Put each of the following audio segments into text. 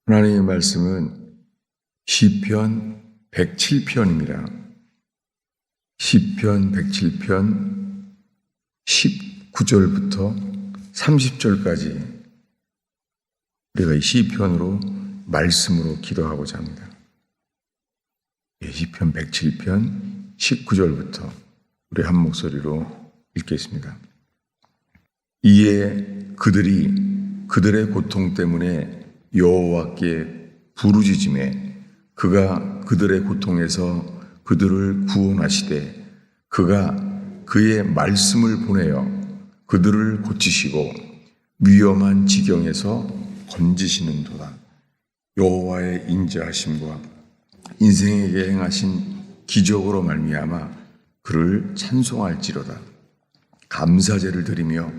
하나님의 말씀은 시편 107편입니다. 시편 107편 19절부터 30절까지 우리가 이 시편으로 말씀으로 기도하고자 합니다. 시편 107편 19절부터 우리 한 목소리로 읽겠습니다. 이에 그들이 그들의 고통 때문에 여호와께 부르짖으매 그가 그들의 고통에서 그들을 구원하시되 그가 그의 말씀을 보내어 그들을 고치시고 위험한 지경에서 건지시는도다. 여호와의 인자하심과 인생에게 행하신 기적으로 말미암아 그를 찬송할지로다. 감사제를 드리며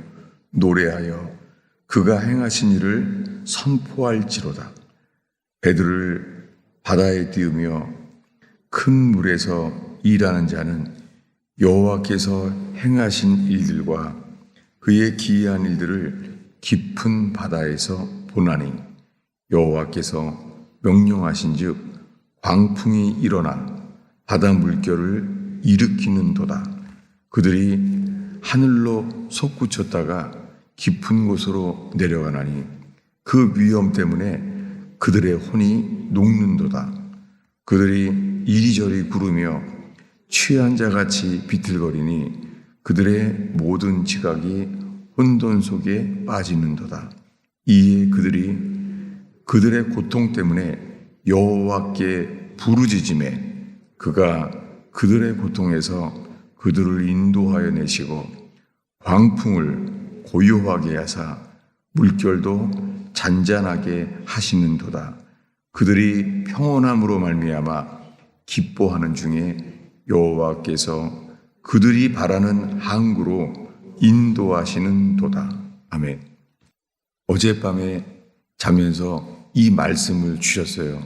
노래하여 그가 행하신 일을 선포할지로다. 배들을 바다에 띄우며 큰 물에서 일하는 자는 여호와께서 행하신 일들과 그의 기이한 일들을 깊은 바다에서 보나니 여호와께서 명령하신즉 광풍이 일어나 바다 물결을 일으키는도다. 그들이 하늘로 솟구쳤다가 깊은 곳으로 내려가나니 그 위험 때문에 그들의 혼이 녹는도다. 그들이 이리저리 구르며 취한 자같이 비틀거리니 그들의 모든 지각이 혼돈 속에 빠지는도다. 이에 그들이 그들의 고통 때문에 여호와께 부르짖으매 그가 그들의 고통에서 그들을 인도하여 내시고 광풍을 고요하게 하사 물결도 잔잔하게 하시는도다. 그들이 평온함으로 말미암아 기뻐하는 중에 여호와께서 그들이 바라는 항구로 인도하시는도다. 아멘. 어젯밤에 자면서 이 말씀을 주셨어요.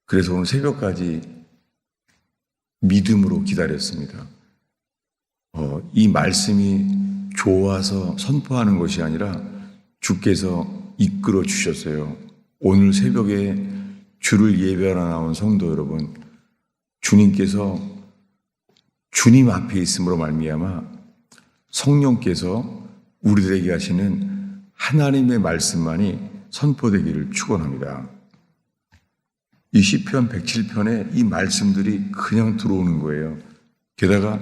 그래서 오늘 새벽까지 믿음으로 기다렸습니다. 이 말씀이 좋아서 선포하는 것이 아니라 주께서 이끌어 주셨어요. 오늘 새벽에 주를 예배하러 나온 성도 여러분, 주님께서 주님 앞에 있음으로 말미암아 성령께서 우리들에게 하시는 하나님의 말씀만이 선포되기를 축원합니다. 이 시편 107편에 이 말씀들이 그냥 들어오는 거예요. 게다가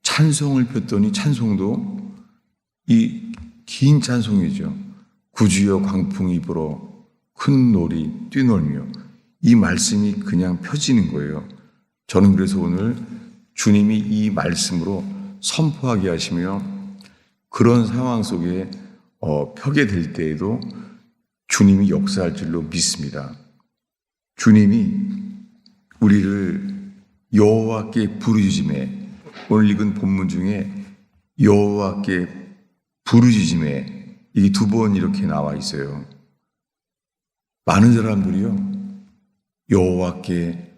찬송을 폈더니 찬송도 이 긴 찬송이죠. 구주여 광풍이 불어 큰 놀이 뛰놀며 이 말씀이 그냥 펴지는 거예요. 저는 그래서 오늘 주님이 이 말씀으로 선포하게 하시며 그런 상황 속에 펴게 될 때에도 주님이 역사할 줄로 믿습니다. 주님이 우리를 여호와께 부르짖으매 오늘 읽은 본문 중에 여호와께 부르짖으매 이게 두 번 이렇게 나와 있어요. 많은 사람들이요 여호와께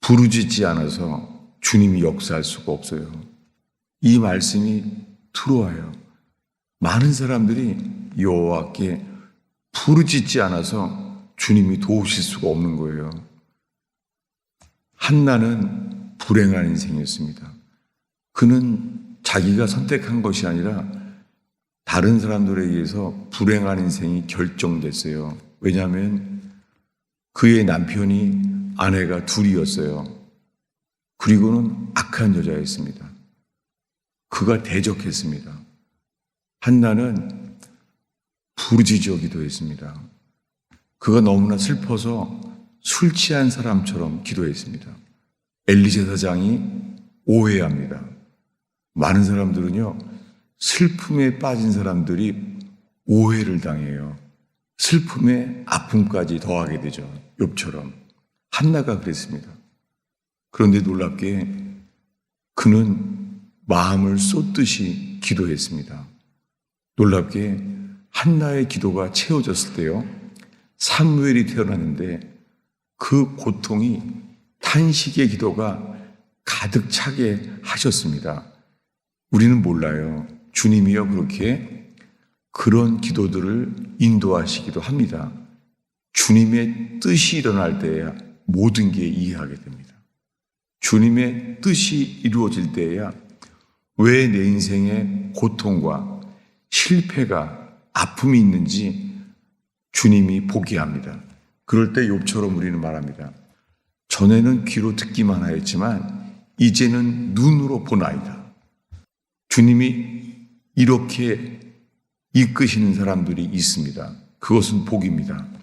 부르짖지 않아서 주님이 역사할 수가 없어요. 이 말씀이 들어와요. 많은 사람들이 여호와께 부르짖지 않아서 주님이 도우실 수가 없는 거예요. 한나는 불행한 인생이었습니다. 그는 자기가 선택한 것이 아니라 다른 사람들에 의해서 불행한 인생이 결정됐어요. 왜냐하면 그의 남편이 아내가 둘이었어요. 그리고는 악한 여자였습니다. 그가 대적했습니다. 한나는 부르짖어 기도했습니다. 그가 너무나 슬퍼서 술 취한 사람처럼 기도했습니다. 엘리제 사장이 오해합니다. 많은 사람들은요, 슬픔에 빠진 사람들이 오해를 당해요. 슬픔에 아픔까지 더하게 되죠. 욥처럼. 한나가 그랬습니다. 그런데 놀랍게 그는 마음을 쏟듯이 기도했습니다. 놀랍게 한나의 기도가 채워졌을 때요, 사무엘이 태어났는데 그 고통이 탄식의 기도가 가득 차게 하셨습니다. 우리는 몰라요. 주님이요 그렇게 그런 기도들을 인도하시기도 합니다. 주님의 뜻이 일어날 때야 모든 게 이해하게 됩니다. 주님의 뜻이 이루어질 때야 왜 내 인생에 고통과 실패가 아픔이 있는지 주님이 보게 합니다. 그럴 때 욥처럼 우리는 말합니다. 전에는 귀로 듣기만 하였지만 이제는 눈으로 보나이다. 주님이 이렇게 이끄시는 사람들이 있습니다. 그것은 복입니다.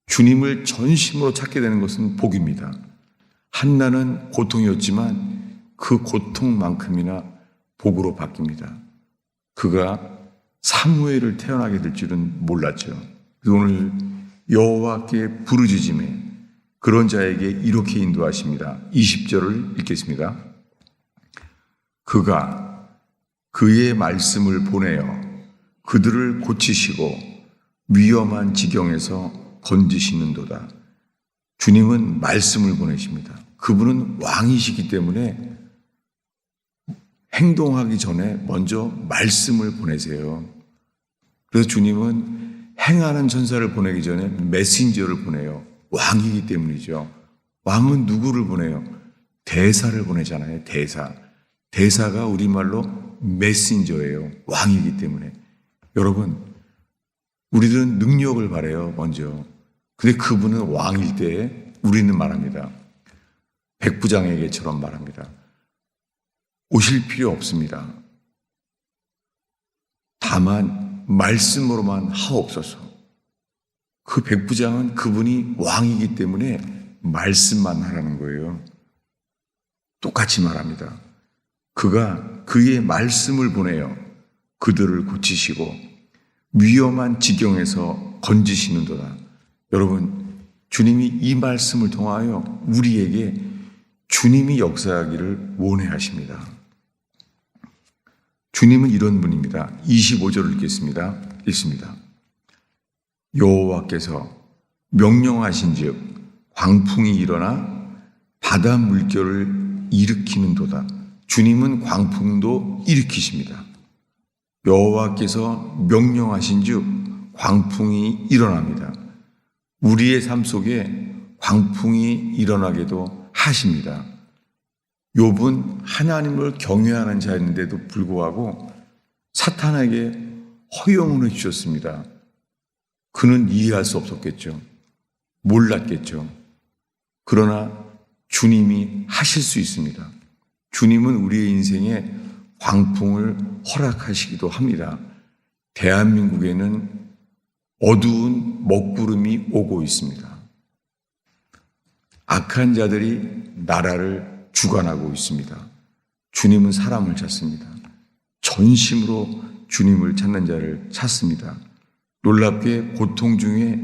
주님을 전심으로 찾게 되는 것은 복입니다. 한나는 고통이었지만 그 고통만큼이나 복으로 바뀝니다. 그가 사무엘을 태어나게 될 줄은 몰랐죠. 오늘 여호와께 부르짖음에 그런 자에게 이렇게 인도하십니다. 20절을 읽겠습니다. 그가 그의 말씀을 보내어 그들을 고치시고 위험한 지경에서 건지시는도다. 주님은 말씀을 보내십니다. 그분은 왕이시기 때문에 행동하기 전에 먼저 말씀을 보내세요. 그래서 주님은 행하는 천사를 보내기 전에 메신저를 보내요. 왕이기 때문이죠. 왕은 누구를 보내요? 대사를 보내잖아요. 대사. 대사가 우리말로 메신저예요. 왕이기 때문에. 여러분, 우리들은 능력을 바라요, 먼저. 근데 그분은 왕일 때에 우리는 말합니다. 백부장에게처럼 말합니다. 오실 필요 없습니다. 다만 말씀으로만 하옵소서. 그 백부장은 그분이 왕이기 때문에 말씀만 하라는 거예요. 똑같이 말합니다. 그가 그의 말씀을 보내어 그들을 고치시고 위험한 지경에서 건지시는도다. 여러분, 주님이 이 말씀을 통하여 우리에게 주님이 역사하기를 원해하십니다. 주님은 이런 분입니다. 25절을 읽겠습니다. 읽습니다. 여호와께서 명령하신즉 광풍이 일어나 바다 물결을 일으키는도다. 주님은 광풍도 일으키십니다. 여호와께서 명령하신즉 광풍이 일어납니다. 우리의 삶 속에 광풍이 일어나게도 하십니다. 욥은 하나님을 경외하는 자였는데도 불구하고 사탄에게 허용을 해주셨습니다. 그는 이해할 수 없었겠죠. 몰랐겠죠. 그러나 주님이 하실 수 있습니다. 주님은 우리의 인생에 광풍을 허락하시기도 합니다. 대한민국에는 어두운 먹구름이 오고 있습니다. 악한 자들이 나라를 주관하고 있습니다. 주님은 사람을 찾습니다. 전심으로 주님을 찾는 자를 찾습니다. 놀랍게 고통 중에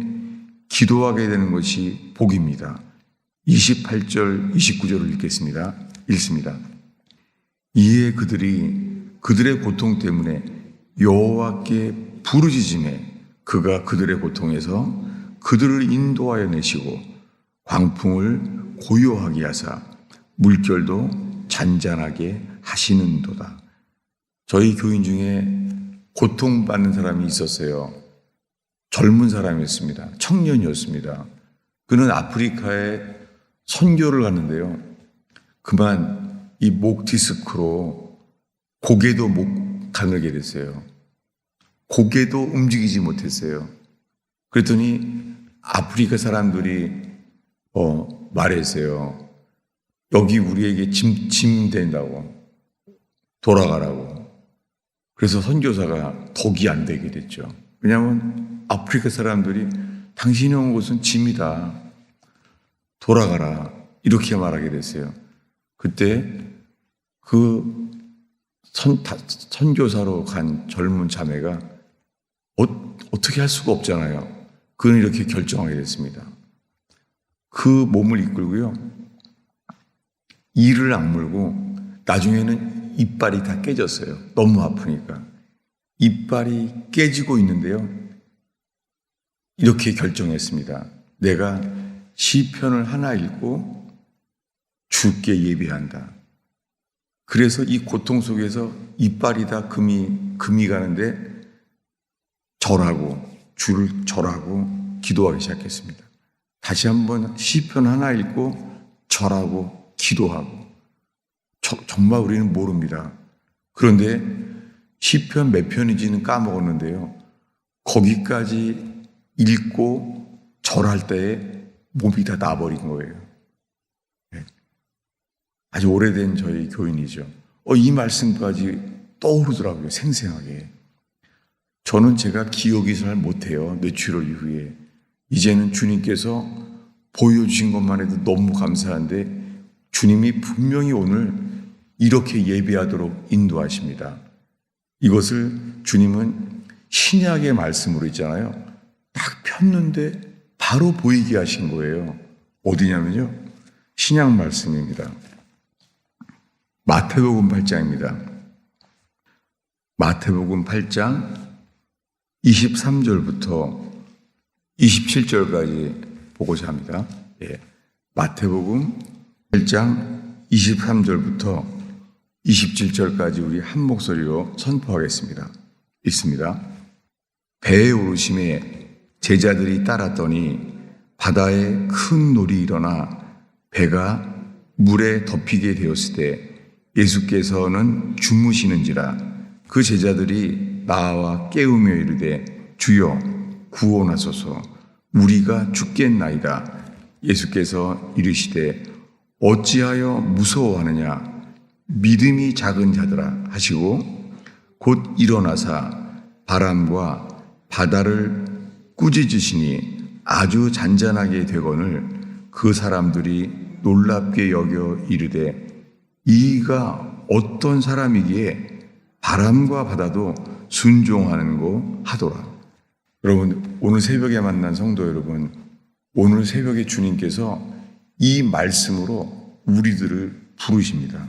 기도하게 되는 것이 복입니다. 28절, 29절을 읽겠습니다. 읽습니다. 이에 그들이 그들의 고통 때문에 여호와께 부르짖음에 그가 그들의 고통에서 그들을 인도하여 내시고 광풍을 고요하게 하사 물결도 잔잔하게 하시는도다. 저희 교인 중에 고통받는 사람이 있었어요. 젊은 사람이었습니다. 청년이었습니다. 그는 아프리카에 선교를 갔는데요. 그만 이 목 디스크로 고개도 못 가늘게 됐어요. 고개도 움직이지 못했어요. 그랬더니 아프리카 사람들이 말했어요. 여기 우리에게 짐 된다고. 돌아가라고. 그래서 선교사가 덕이 안 되게 됐죠. 왜냐하면 아프리카 사람들이 당신이 온 곳은 짐이다. 돌아가라. 이렇게 말하게 됐어요. 그때 그 선교사로 간 젊은 자매가 어떻게 할 수가 없잖아요. 그는 이렇게 결정하게 됐습니다. 그 몸을 이끌고요. 이를 악물고 나중에는 이빨이 다 깨졌어요. 너무 아프니까. 이빨이 깨지고 있는데요. 이렇게 결정했습니다. 내가 시편을 하나 읽고 죽게 예비한다. 그래서 이 고통 속에서 이빨이 다 금이 가는데 절하고 주를 절하고 기도하기 시작했습니다. 다시 한번 시편 하나 읽고 절하고 기도하고. 정말 우리는 모릅니다. 그런데 시편 몇 편인지는 까먹었는데요. 거기까지 읽고 절할 때에 몸이 다 나버린 거예요. 아주 오래된 저희 교인이죠. 이 말씀까지 떠오르더라고요. 생생하게. 저는 제가 기억이 잘 못해요. 뇌출혈 이후에. 이제는 주님께서 보여주신 것만 해도 너무 감사한데 주님이 분명히 오늘 이렇게 예배하도록 인도하십니다. 이것을 주님은 신약의 말씀으로 있잖아요. 딱 폈는데 바로 보이게 하신 거예요. 어디냐면요. 신약 말씀입니다. 마태복음 8장입니다. 마태복음 8장 23절부터 27절까지 보고자 합니다. 마태복음 8장 23절부터 27절까지 우리 한 목소리로 선포하겠습니다. 읽습니다. 배에 오르심에 제자들이 따랐더니 바다에 큰 놀이 일어나 배가 물에 덮이게 되었을 때 예수께서는 주무시는지라 그 제자들이 나와 깨우며 이르되 주여 구원하소서 우리가 죽겠나이다. 예수께서 이르시되 어찌하여 무서워하느냐 믿음이 작은 자들아 하시고 곧 일어나사 바람과 바다를 꾸짖으시니 아주 잔잔하게 되거늘 그 사람들이 놀랍게 여겨 이르되 이가 어떤 사람이기에 바람과 바다도 순종하는고 하더라. 여러분, 오늘 새벽에 만난 성도 여러분, 오늘 새벽에 주님께서 이 말씀으로 우리들을 부르십니다.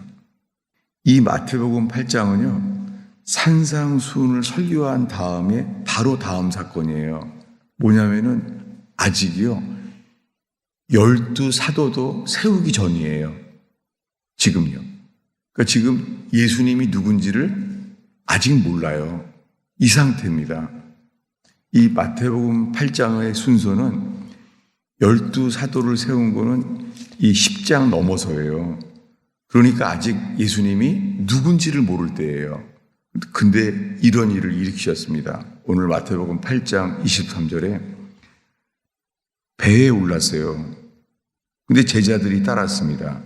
이 마태복음 8장은요, 산상수훈을 설교한 다음에 바로 다음 사건이에요. 뭐냐면은 아직이요, 12 사도도 세우기 전이에요. 지금요. 그러니까 지금 예수님이 누군지를 아직 몰라요. 이 상태입니다. 이 마태복음 8장의 순서는 12 사도를 세운 거는 이 10장 넘어서예요. 그러니까 아직 예수님이 누군지를 모를 때예요. 근데 이런 일을 일으키셨습니다. 오늘 마태복음 8장 23절에 배에 올랐어요. 근데 제자들이 따랐습니다.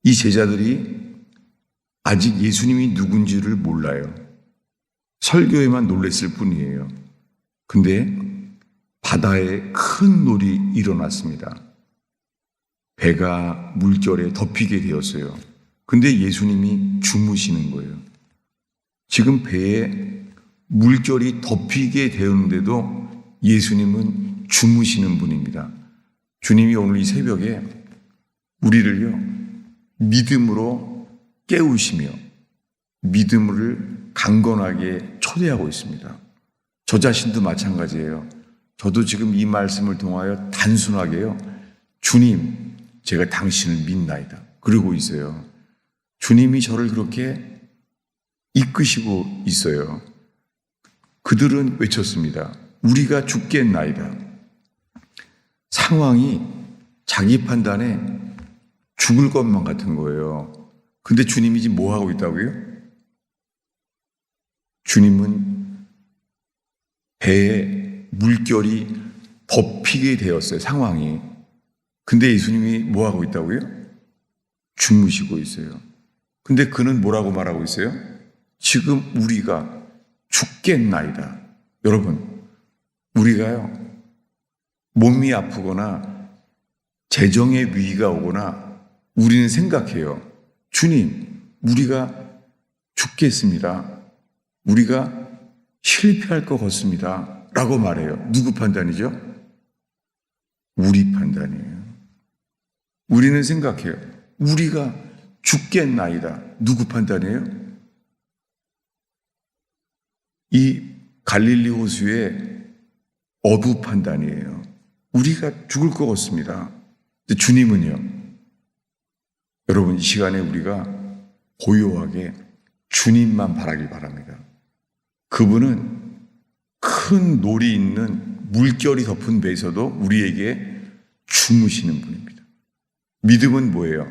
이 제자들이 아직 예수님이 누군지를 몰라요. 설교에만 놀랬을 뿐이에요. 근데 바다에 큰 놀이 일어났습니다. 배가 물결에 덮이게 되었어요. 근데 예수님이 주무시는 거예요. 지금 배에 물결이 덮이게 되었는데도 예수님은 주무시는 분입니다. 주님이 오늘 이 새벽에 우리를요, 믿음으로 깨우시며 믿음을 강건하게 초대하고 있습니다. 저 자신도 마찬가지예요. 저도 지금 이 말씀을 통하여 단순하게요, 주님, 제가 당신을 믿나이다. 그러고 있어요. 주님이 저를 그렇게 이끄시고 있어요. 그들은 외쳤습니다. 우리가 죽겠나이다. 상황이 자기 판단에 죽을 것만 같은 거예요. 근데 주님이 지금 뭐 하고 있다고요? 주님은 배에 물결이 덮이게 되었어요. 상황이. 근데 예수님이 뭐 하고 있다고요? 주무시고 있어요. 근데 그는 뭐라고 말하고 있어요? 지금 우리가 죽겠나이다. 여러분, 우리가요, 몸이 아프거나 재정의 위기가 오거나 우리는 생각해요. 주님, 우리가 죽겠습니다. 우리가 실패할 것 같습니다. 라고 말해요. 누구 판단이죠? 우리 판단이에요. 우리는 생각해요. 우리가 죽겠나이다. 누구 판단이에요? 이 갈릴리 호수의 어부 판단이에요. 우리가 죽을 것 같습니다. 근데 주님은요, 여러분, 이 시간에 우리가 고요하게 주님만 바라길 바랍니다. 그분은 큰 놀이 있는 물결이 덮은 배에서도 우리에게 주무시는 분입니다. 믿음은 뭐예요?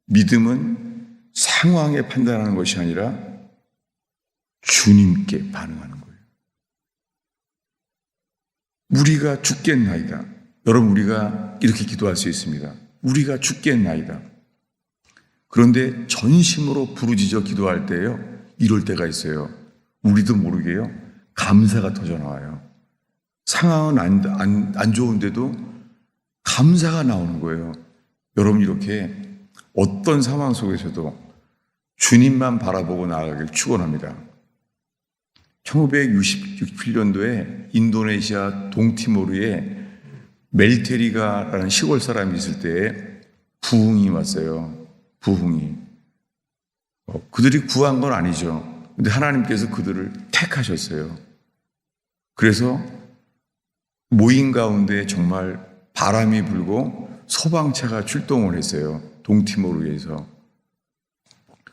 믿음은 상황에 판단하는 것이 아니라 주님께 반응하는 거예요. 우리가 죽겠나이다. 여러분, 우리가 이렇게 기도할 수 있습니다. 우리가 죽겠나이다. 그런데 전심으로 부르짖어 기도할 때요, 이럴 때가 있어요. 우리도 모르게요, 감사가 터져나와요. 상황은 안 좋은데도 감사가 나오는 거예요. 여러분, 이렇게 어떤 상황 속에서도 주님만 바라보고 나아가길 축원합니다. 1967년도에 인도네시아 동티모르에 멜테리가라는 시골 사람이 있을 때에 부흥이 왔어요. 부흥이. 그들이 구한 건 아니죠. 근데 하나님께서 그들을 택하셨어요. 그래서 모임 가운데 정말 바람이 불고 소방차가 출동을 했어요. 동티모르에서.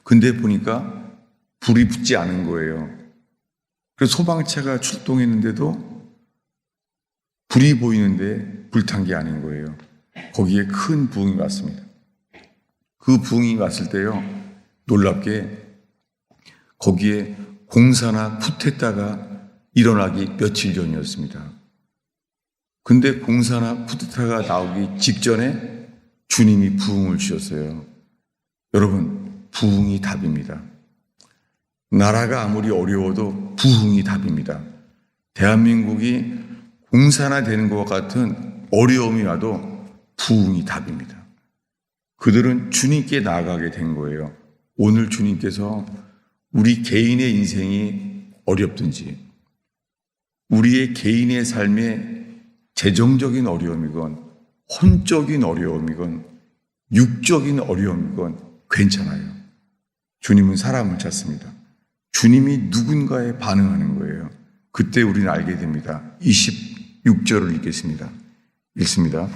근데 보니까 불이 붙지 않은 거예요. 그래서 소방차가 출동했는데도 불이 보이는데 불탄 게 아닌 거예요. 거기에 큰 부흥이 왔습니다. 그 부흥이 왔을 때요, 놀랍게 거기에 공사나 쿠데타가 일어나기 며칠 전이었습니다. 근데 공사나 쿠데타가 나오기 직전에 주님이 부흥을 주셨어요. 여러분, 부흥이 답입니다. 나라가 아무리 어려워도 부흥이 답입니다. 대한민국이 공산화 되는 것 같은 어려움이 와도 부흥이 답입니다. 그들은 주님께 나아가게 된 거예요. 오늘 주님께서 우리 개인의 인생이 어렵든지, 우리의 개인의 삶에 재정적인 어려움이건, 혼적인 어려움이건, 육적인 어려움이건 괜찮아요. 주님은 사람을 찾습니다. 주님이 누군가에 반응하는 거예요. 그때 우리는 알게 됩니다. 26절을 읽겠습니다. 읽습니다.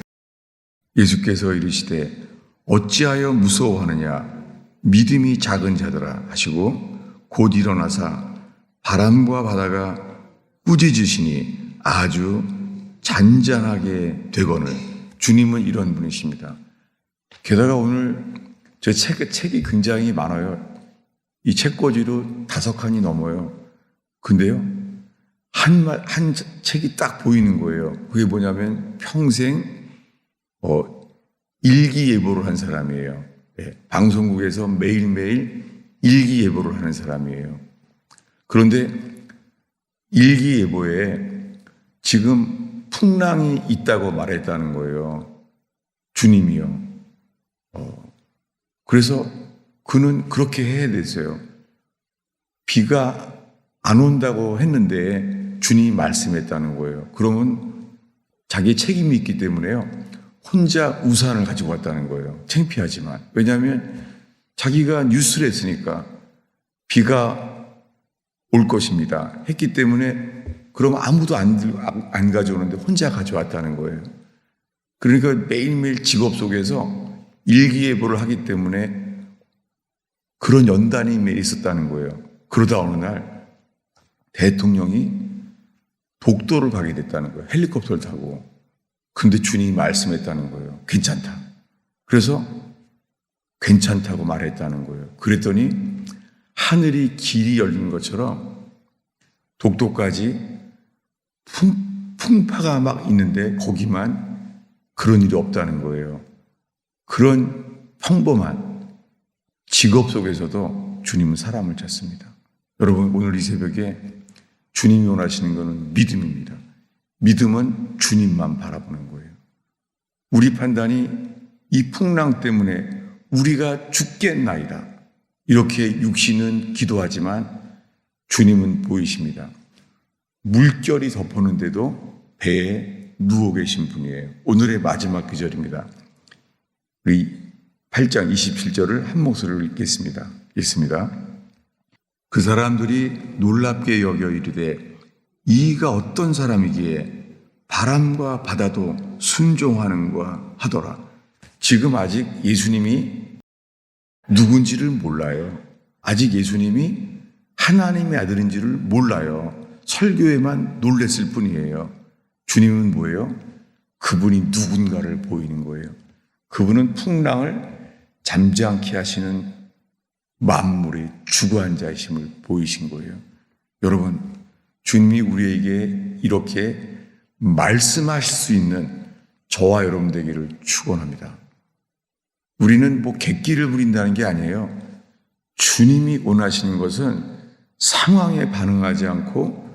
예수께서 이르시되 어찌하여 무서워하느냐, 믿음이 작은 자들아 하시고 곧 일어나사 바람과 바다가 꾸짖으시니 아주 잔잔하게 되거늘. 주님은 이런 분이십니다. 게다가 오늘 저 책이 굉장히 많아요. 이 책꽂이로 5칸이 넘어요. 근데요, 한 책이 딱 보이는 거예요. 그게 뭐냐면 평생 일기예보를 한 사람이에요. 네, 방송국에서 매일매일 일기예보를 하는 사람이에요. 그런데 일기예보에 지금 풍랑이 있다고 말했다는 거예요. 주님이요. 그래서 그는 그렇게 해야 됐어요. 비가 안 온다고 했는데 주님이 말씀했다는 거예요. 그러면 자기의 책임이 있기 때문에요, 혼자 우산을 가지고 왔다는 거예요. 창피하지만. 왜냐하면 자기가 뉴스를 했으니까 비가 올 것입니다 했기 때문에, 그럼 아무도 안 가져오는데 혼자 가져왔다는 거예요. 그러니까 매일매일 직업 속에서 일기예보를 하기 때문에 그런 연단이 있었다는 거예요. 그러다 어느 날 대통령이 독도를 가게 됐다는 거예요. 헬리콥터를 타고. 근데 주님이 말씀했다는 거예요. 괜찮다. 그래서 괜찮다고 말했다는 거예요. 그랬더니 하늘이 길이 열린 것처럼 독도까지 풍파가 막 있는데 거기만 그런 일이 없다는 거예요. 그런 평범한 직업 속에서도 주님은 사람을 찾습니다. 여러분, 오늘 이 새벽에 주님이 원하시는 것은 믿음입니다. 믿음은 주님만 바라보는 거예요. 우리 판단이 이 풍랑 때문에 우리가 죽겠나이다, 이렇게 육신은 기도하지만 주님은 보이십니다. 물결이 덮었는데도 배에 누워 계신 분이에요. 오늘의 마지막 구절입니다. 우리 8장 27절을 한 목소리로 읽겠습니다. 읽습니다. 그 사람들이 놀랍게 여겨 이르되 이가 어떤 사람이기에 바람과 바다도 순종하는가 하더라. 지금 아직 예수님이 누군지를 몰라요. 아직 예수님이 하나님의 아들인지를 몰라요. 설교에만 놀랬을 뿐이에요. 주님은 뭐예요? 그분이 누군가를 보이는 거예요. 그분은 풍랑을 잠잠케 하시는 만물의 주관자이심을 보이신 거예요. 여러분, 주님이 우리에게 이렇게 말씀하실 수 있는 저와 여러분 되기를 축원합니다. 우리는 객기를 부린다는 게 아니에요. 주님이 원하시는 것은 상황에 반응하지 않고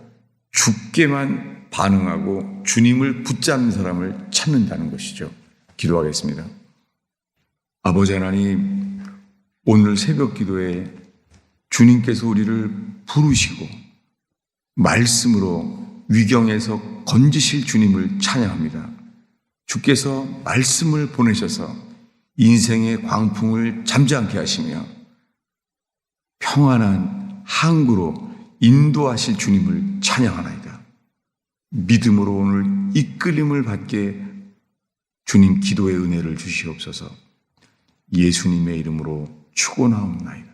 주께만 반응하고 주님을 붙잡는 사람을 찾는다는 것이죠. 기도하겠습니다. 아버지 하나님, 오늘 새벽 기도에 주님께서 우리를 부르시고 말씀으로 위경에서 건지실 주님을 찬양합니다. 주께서 말씀을 보내셔서 인생의 광풍을 잠잠케 하시며 평안한 항구로 인도하실 주님을 찬양하나이다. 믿음으로 오늘 이끌림을 받게 주님 기도의 은혜를 주시옵소서. 예수님의 이름으로 축원하옵나이다.